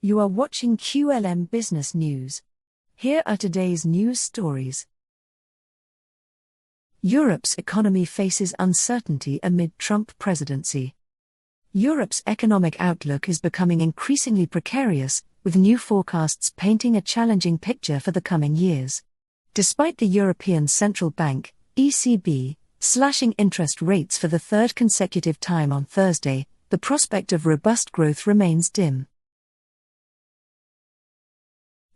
You are watching QLM Business News. Here are today's news stories. Europe's economy faces uncertainty amid Trump presidency. Europe's economic outlook is becoming increasingly precarious, with new forecasts painting a challenging picture for the coming years. Despite the European Central Bank, ECB, slashing interest rates for the third consecutive time on Thursday, the prospect of robust growth remains dim.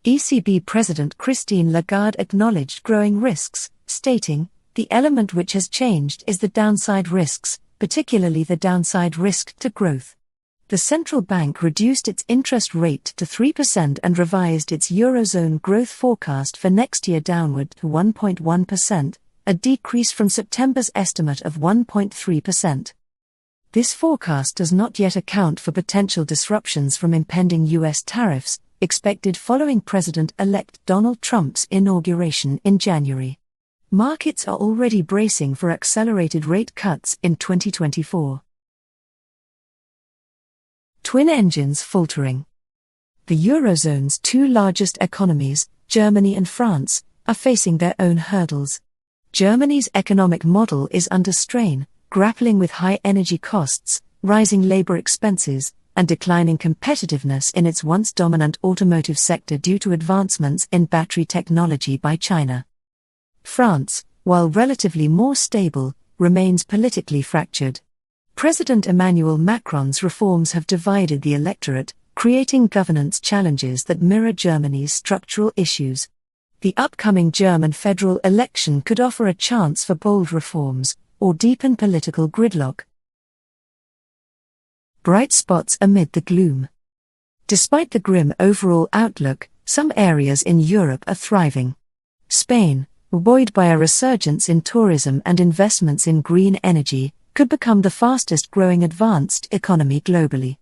ECB President Christine Lagarde acknowledged growing risks, stating, "The element which has changed is the downside risks, particularly the downside risk to growth." The central bank reduced its interest rate to 3% and revised its Eurozone growth forecast for next year downward to 1.1%, a decrease from September's estimate of 1.3%. This forecast does not yet account for potential disruptions from impending U.S. tariffs, expected following President-elect Donald Trump's inauguration in January. Markets are already bracing for accelerated rate cuts in 2024. Twin engines faltering. The Eurozone's two largest economies, Germany and France, are facing their own hurdles. Germany's economic model is under strain, grappling with high energy costs, rising labor expenses, and declining competitiveness in its once dominant automotive sector due to advancements in battery technology by China. France, while relatively more stable, remains politically fractured. President Emmanuel Macron's reforms have divided the electorate, creating governance challenges that mirror Germany's structural issues. The upcoming German federal election could offer a chance for bold reforms, or deepen political gridlock. Bright spots amid the gloom. Despite the grim overall outlook, some areas in Europe are thriving. Spain, buoyed by a resurgence in tourism and investments in green energy, could become the fastest-growing advanced economy globally.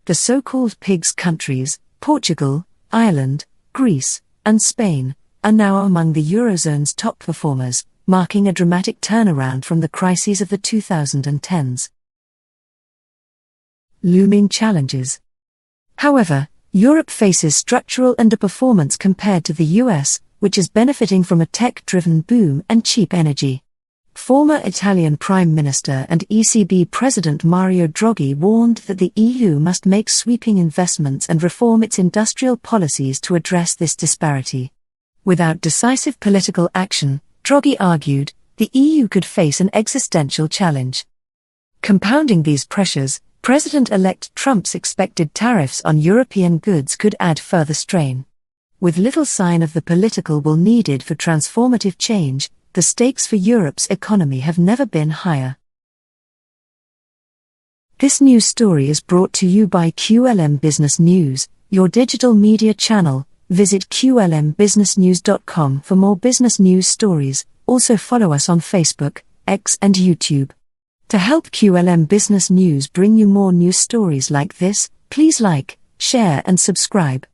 The so-called PIGS countries, Portugal, Ireland, Greece, and Spain, are now among the Eurozone's top performers, marking a dramatic turnaround from the crises of the 2010s. Looming challenges. However, Europe faces structural underperformance compared to the US, which is benefiting from a tech-driven boom and cheap energy. Former Italian Prime Minister and ECB President Mario Draghi warned that the EU must make sweeping investments and reform its industrial policies to address this disparity. Without decisive political action, Draghi argued, the EU could face an existential challenge. Compounding these pressures, President-elect Trump's expected tariffs on European goods could add further strain. With little sign of the political will needed for transformative change, the stakes for Europe's economy have never been higher. This news story is brought to you by QLM Business News, your digital media channel. Visit qlmbusinessnews.com for more business news stories. Also follow us on Facebook, X and YouTube. To help QLM Business News bring you more news stories like this, please like, share and subscribe.